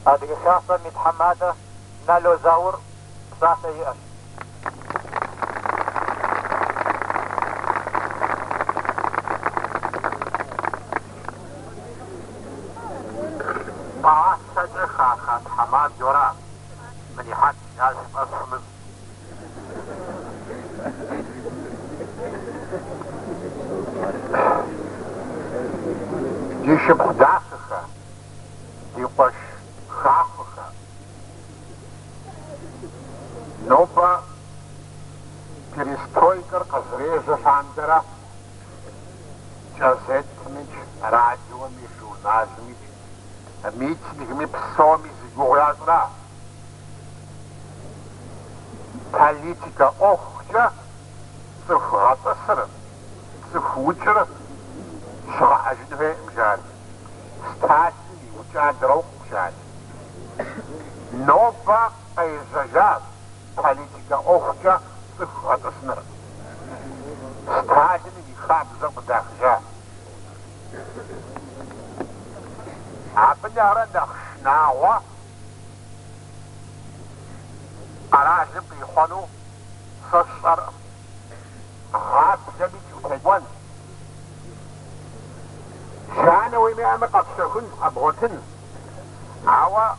هذه شخصة متحمادة نالو زاور ساعة يأش طاعة سجع خاخات حماد جورا من يحد لازم أصمم يشبه داسخة يقش خافخة نوبا كريستويكر قزريزة شاندرة جازت مش راديو مش وناز مش ميت نجمي بصومي زيوغيازنا политика أخجة صفات أسر صفوجر شرع أجنبه مجال ستاتي وجاد روح مجال نوبا أي زجاج политика أخجة صفات أسر ستاتي يخاب زق داخجا عبنا رنخ شناوة أراجب يخونو فصر غاب زمي يتجون شانا ويمي قبسهن أبغتن عوا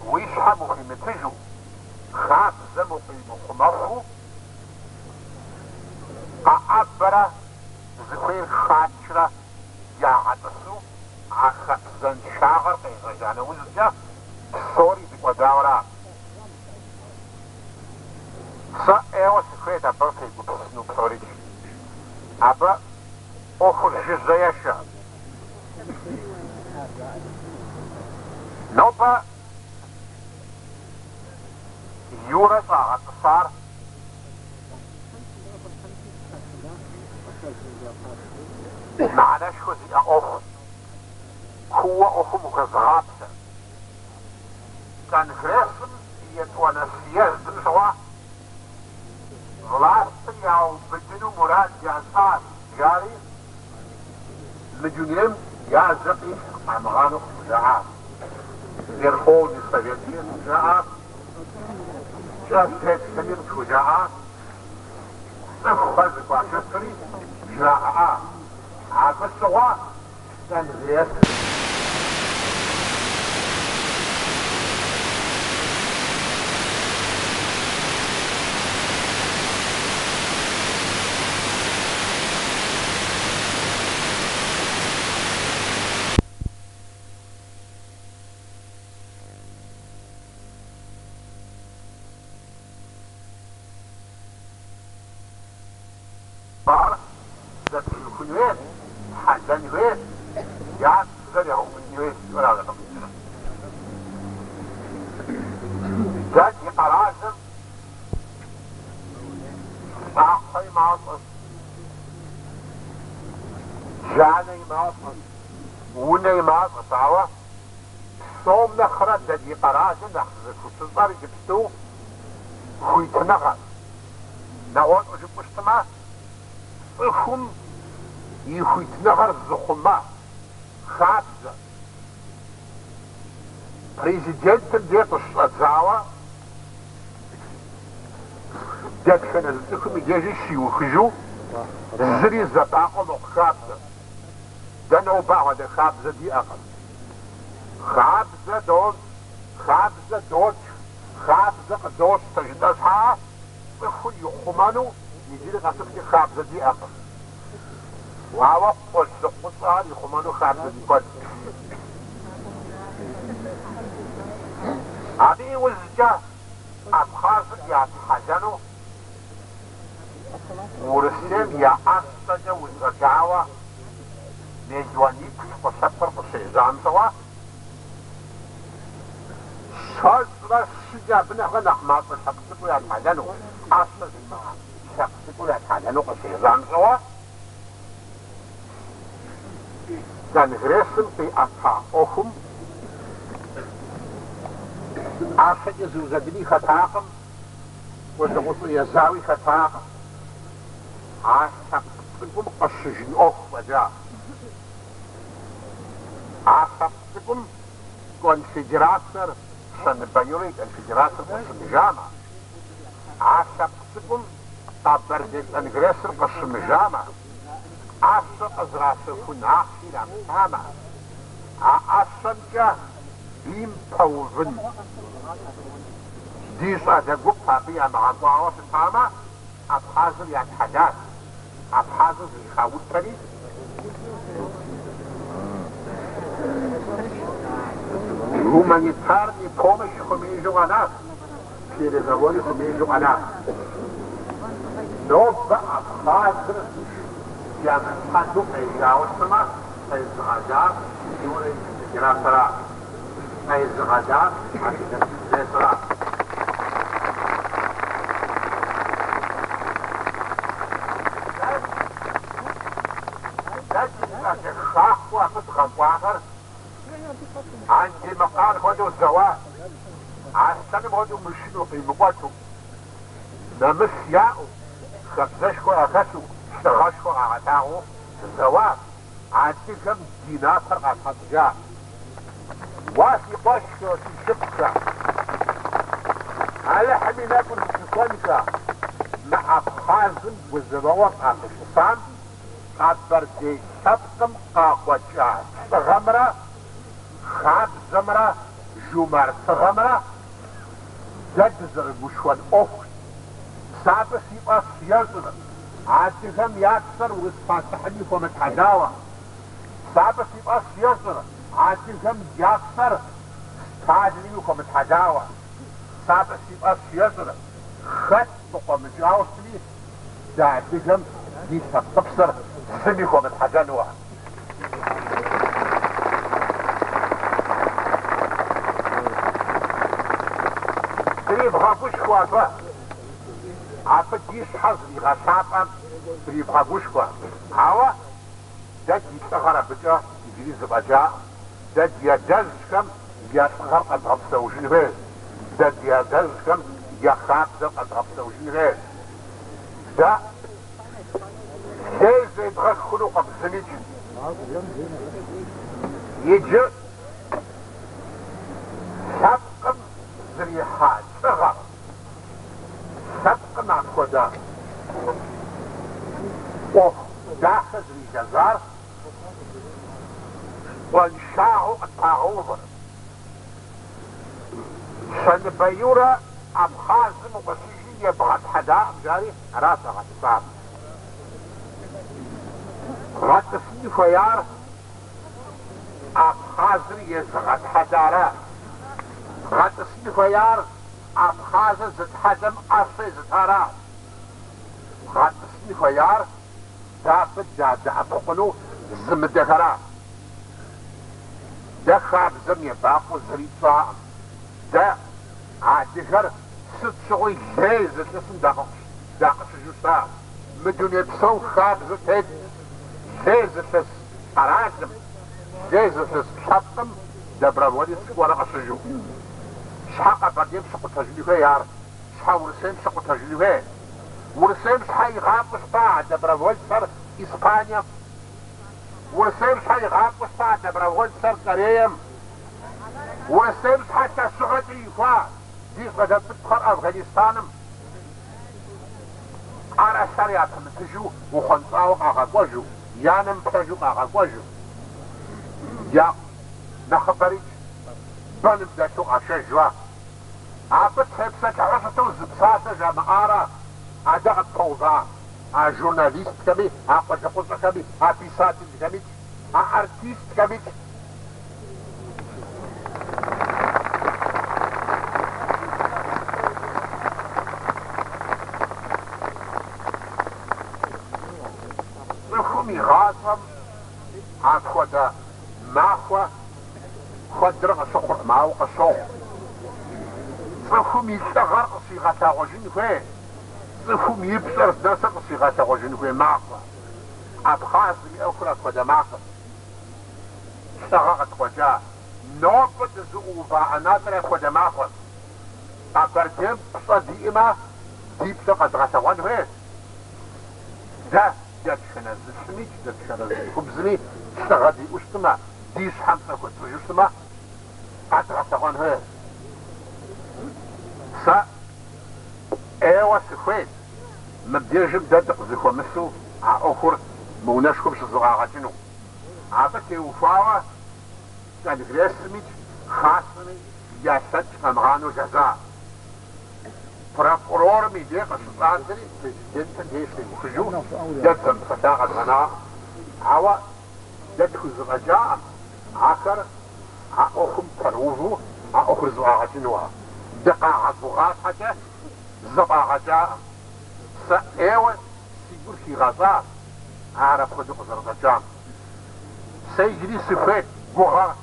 ويشحبو في متجو غاب زمو في مخمرو أعبر زخير خاتشرة يا عدسو عخ زن شاغر قيغجانا وزجا سوري بقداورا سا ايوه سكريتا بركي بسنو بسوريج ابا اوفر جزايشا نوبا يورا صاغت صار معنا شو زي اوف هو اوف مكزغابسا كان فريسن يتوانا سيازن سوا غلاستن ياو بدنو مراد جانسان جاري لجنيم يا زقي عمغانو جاعات يرخون السويتين جاعات شافتك سمير شجاعات نفخذ باشتري جاعات عبس سوا كان فريسن جاتي قرازم باقي معصص جاني معصص وني معصص عوا صوم نخرج جاتي قرازم نخزك وتصدر جبتو خويت نغل نقول أجب مجتمع اخم يخويت نغر الزخمة خابزة بريزيدنت ديت الزعوة ديت كان الزخم يجي الشيوخجو الزري الزباقة خابزة دانو بعض خابزة دي أقل خابزة دوز خابزة دوج خابزة قدوش تجدسها اخو يخمانو يجي لك أسفك خابزة دي أقل وعوق قصة قصة يخمانو خابزة دي قد هذه وزجة أبخاص يا حجنو ورسم يا أسجة وزجاوة نجوانيك وسفر بسيزان سوا شازرة شجا بنغ نحمات شخصكو يا حجنو أسمى شخصكو يا حجنو بسيزان سوا كان غرسم في أطفا أخم عاشق زوزدني خطاقم وزغطو يزاوي خطاقم عاشق تكم قشجن أخ وجاء عاشق تكم كونفدراسر شنبيوري كونفدراسر قسم جامع عشق سكم طبردت انجريسر قسم جامع عشق ازراسر كن عاقشي لام سامع عشق بيم بوفن ديس ادقو بابيا مع الضعوة في الطامة ابحازل يعني حداث ابحازل يخاوت تاني Гуманитарный помощь хумейжуанах, переговоры хумейжуанах. Но в Абхазии я ханду эйяусама, эйзгада, юрий генератора, эйзгада, архитектора. Дальше шаху апотхампахар. عندي مقال هدو الزواج عالسنم هدو مشنو في مقاتو نمس ياو خبزشكو اغسو اشتغشكو اغتاغو الزواج عندي كم ديناتر اغتجا واسي باشكو تشبكا على حمينا كنت تكونكا مع خازن والزواج اغتشفان قبر دي سبقم قاقوشا غمرة خاب زمرة جمر غمرة جدزر مشوان أخت سابس يبقى سيازر عادهم يكسر ويسفاتحني ومتحداوة سابس يبقى سيازر عادهم يكسر تاجني ومتحداوة سابس يبقى سيازر خط ومتجاوسني دعدهم دي تبصر سمي ومتحدانوة بريبغاكوش كوافا عفت ديش حظي غشابا بريبغاكوش كوافا هوا داد يتغرى بجا يجري زبجا داد يدزكم يتغر أدغب سوجين بيه داد يدزكم يخاب زب أدغب سوجين بيه دا سيز يدغل خلوق بزميج يجي سبقم زريحات صغر سبق مع خدا وداخل الجزار وانشاعوا الطاغوت شنبيورة أبخازم وبسيجية بغت حدا جاري راسا غتفام غتفني فيار أبخازم يزغت حدارا غتسني خيار أبخازة زد حجم أصلي زدارا غتسني خيار دافد دا أبقلو زم دخرا دا خاب زم يباقو زريد صاعم دا عادخر ست شغوي ليزة لسن داقش جوسا مدون يبسو خاب زد هيد ليزة لس أراجم ليزة لس شبطم دا برابولي سكوارا قشجو شحقا بعدين شقو تجلوه يار شحا ورسين شقو تجلوه ورسين شحا يغاب وشطاع دبراول سر إسبانيا ورسين شحا يغاب وشطاع دبراول سر كريم ورسين شحا تسعودي يفا دي غدا بتخر أفغانستانم على شريعة متجو وخنطاو أغاقوجو يانم تجو أغاقوجو يا نخبريك بلم داشو أشجوا عبت حبسك عرفتو زبساسة جمعارة عداء الطوضاء جورناليست كمي قجقوزة كمي بيساتي كمي ارتيست كمي نخومي غاصم عاد خدا ماخوة خدر سقر معه قصو صفهم يستغر صيغة غجين فيه صفهم يبصر دسق صيغة غجين فيه معقل أبخاص بأخرى قد معقل استغرت وجاء نوبة زؤوبة أنادر قد معقل أبردم صديمة ديبت قد غتوان فيه ده دكشنا زسمي دكشنا زخبزني استغدي أشتما ديش حمسة كنت جسمة أدرسون هذا سا ايوا سخوين مبديجم دادق زخو مسو أخر موناشكم شزغاغتنو عطاكي وفاوة كان رسمي خاصني جاسد أمغانو جزاء prokuror mi je qasdani president deesh khujuu dadam fataqa ana awa dadku zraja akar akhum taruhu akhur zuaqatinu دقاعة بغاطة زباغة سأيوة سيقول في غزاء عارف خدق زرقجام سيجري سفيت بغا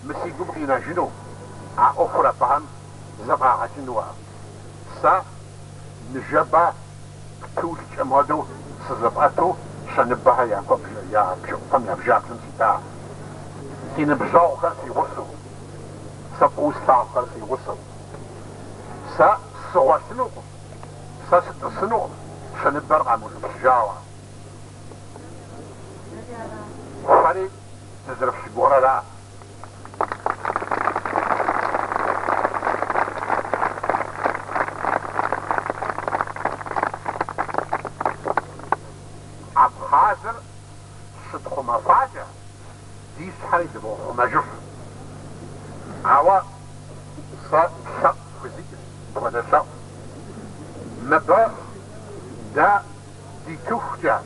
مسيقول بغينا جنو أخرى بهم زباغة جنوها سا نجبا كتول جمادو سزباتو شنبها يا بشوطم يا بجاكم ستا سين بجاوغا في وصو سبوس تعقل في وصو سا سواسنو سا ستسنو شنبرغا مجبجاوا خالي تزرف شبورا لا حاضر صدق مفاجأ دي سحري دبوخ مجف عوا شق فزيك ودا شق مبا دا دي تخجا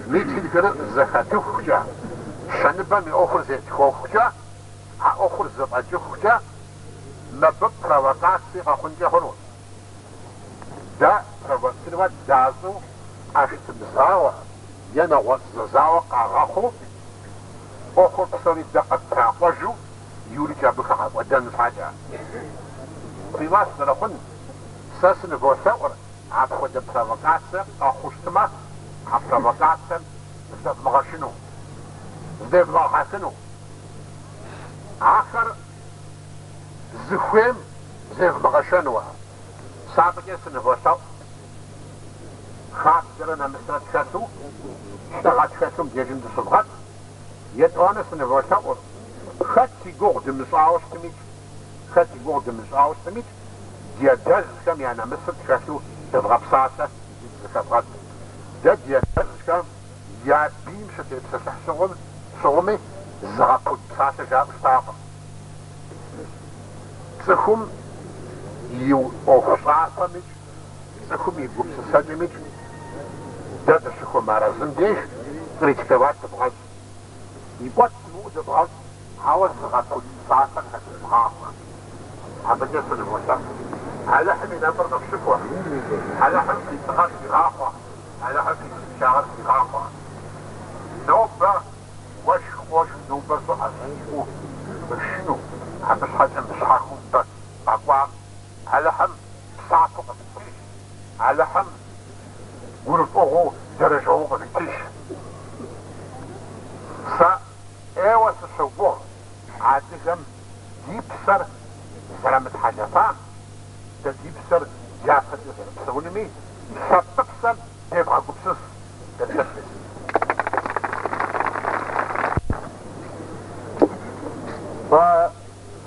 ميتي الكرة زكا تخجا شنبا مي اخر زي تخجا اخر زبا تخجا مبا پروکاسي اخونجا هنو دا پروکاسي دازو أشتمزاوة ينا وززاوة قاغاخو أخو تصري دقة تراقوجو يولي جابك ودن فاجا في ماسنا لخن ساسن بوثور عبخو دا بروكاسة أخوشتما عبروكاسة زدب مغاشنو زدب مغاشنو آخر زخويم زدب مغاشنو سابق يسن بوثور خاص جرنا مسرات شاتو اشتغلت شاتو بيجن دسبغات يتوانس نفوتاور خاتي قوغ دمساوش تميت خاتي قوغ دمساوش تميت دياداز كم يعني مسرات شاتو تبغى بساسة تبغى دا دياداز كم يا بيم شتي بسسح شغمي زغاقود بساسة جاب اشتاقة تسخم يو اوخصاصة ميت تسخم يبقى بسساجة ميت دادا شخو مارزن ديش ريتكوات تبغاز يبوت نو تبغاز حاول تغطو ساعة تبغاز هذا جسد الموسى على حمي نمبر نفسكوا على حمي تغاز بغاقوا على حمي تشاغل بغاقوا نوبة وش نوبة سؤال شنو حمس حاجة مش حاكم بس أقوى على حم ساعته قبل على حم قلت اوه درجة اوه بكتش سا ايوة تسوبوه عادقا ديبسر زرمت حاجتان دا ديبسر جافت سونمي سببسر ديبغا قبسس دا تسبس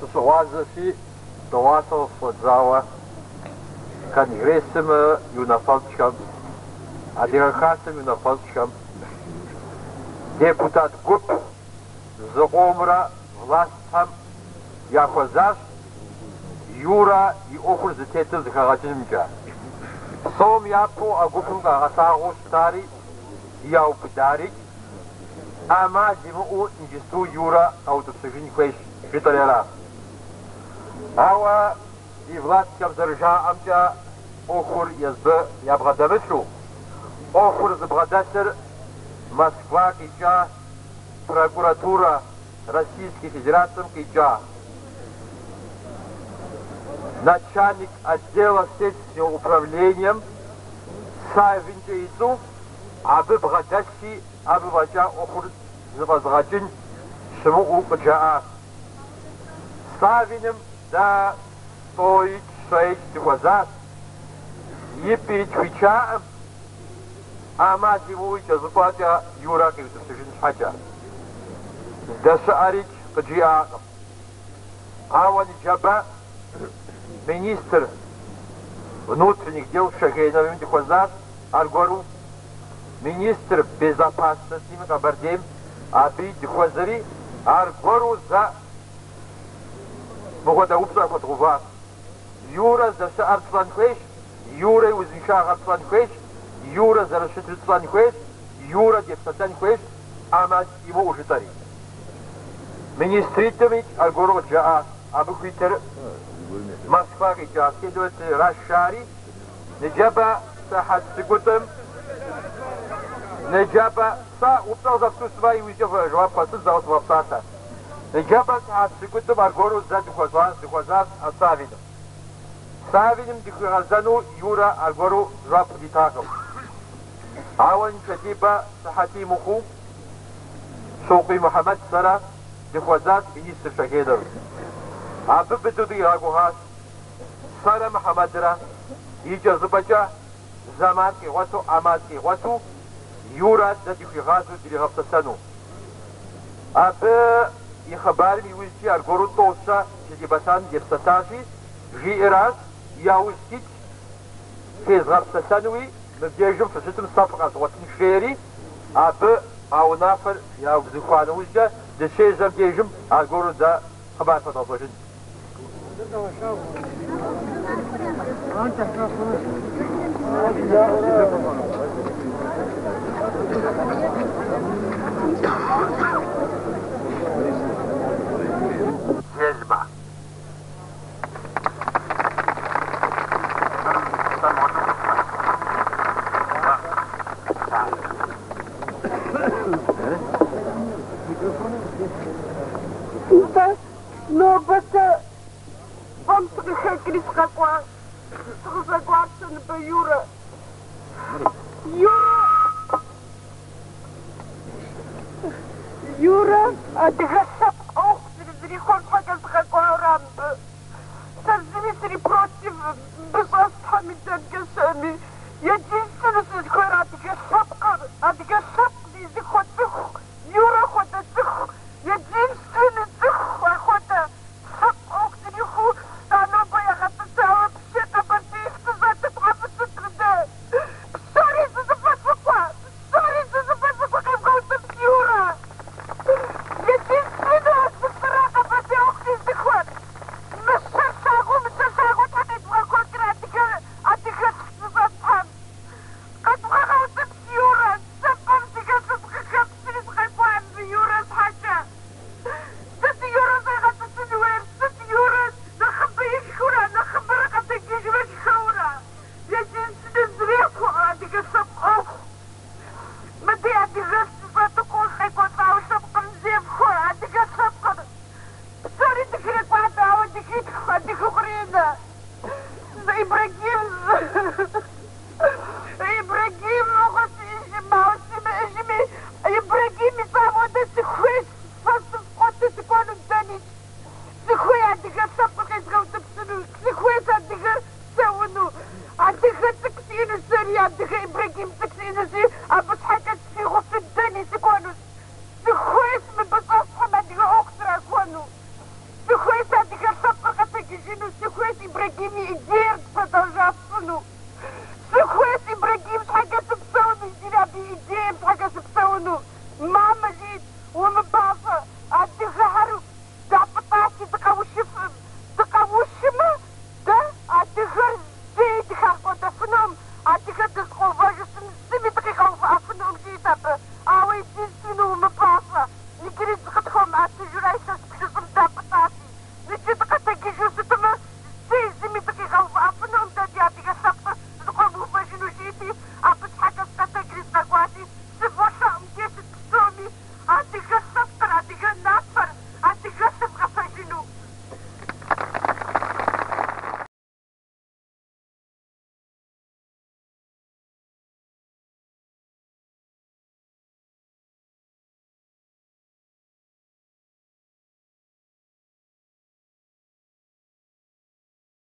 تسوازفي دواتو فوزاوا كان يرسم يونافالتشكم Адига хасами на фалшам. Депутат ГУП заомра властам яхозаш Юра и охур зететел захагатинмджа. Сом япо агупунга гасагу стари яу пдарик. Ама диму инжисту Юра аутосужин квеш фиталера. Ава и власт кабдържа амджа охур язбы ябгадамешу. Охур забгадасер Москва кича прокуратура Российской Федерации кича начальник отдела следственного управления Савинджейцу абы бгадаси абы вача охур забазгачин шму укча Савинем да стоит 6 глаза епить кича Ама дивуйте заплатя Юра, как это сужин хача. Да шарич каджиа. Ауан Джаба, министр внутренних дел Шагейновым Дихозар, Аргору, министр безопасности Кабардем, Аби Дихозари, Аргору за Могода Упса Хотрува, Юра за Арслан Хвеш, Юра Узинша Арслан Хвеш, Юра за Рашид Арслан Хвеш, Юра Депутатан Хвеш, Амаз его ужитари. Министритович Аргору Джаа, Абухвитер Москва Джаа, следователь Рашари, Неджаба Сахат Сигутам, Неджаба Са упсал за всю свою визию в жвап посыл за отвапсата. Неджаба Сахат Сигутам Аргору за Дихозар Асавином. Савином Дихозану Юра Аргору жвап Дитаков. Ауан Катиба Сахати Муху, Шоуқи Мухаммад Сара, Дихозар министр Шагейдов. Абы бедуди Агухас, Сара Мухаммадра, Иджазубача, Замарки Вату, Амаски Вату, Юра Дадихигазу Дилигавтасану. Абы Ихабарми Уизчи Аргору Тоса, Шедибасан Дебсаташи, Жиирас, Яуистич, Фезгавтасануи, Набдежим Фаситам Сафагаз Ватни Шери, Абы Аунафар Яузухану Уизча, Дешезам Дежим Аргору за Хабар Фатабажин. Зельба. Но бата вам прихекли скаква согласен бы Юра. Юра, а ты гасап ох, перезрихон факел скаква рамбы. Сазвисри против безостами дергесами. Единственное, что такое ради гасапка, а ты гасап везде ход цих. Юра хода цих. Единственный цих охота.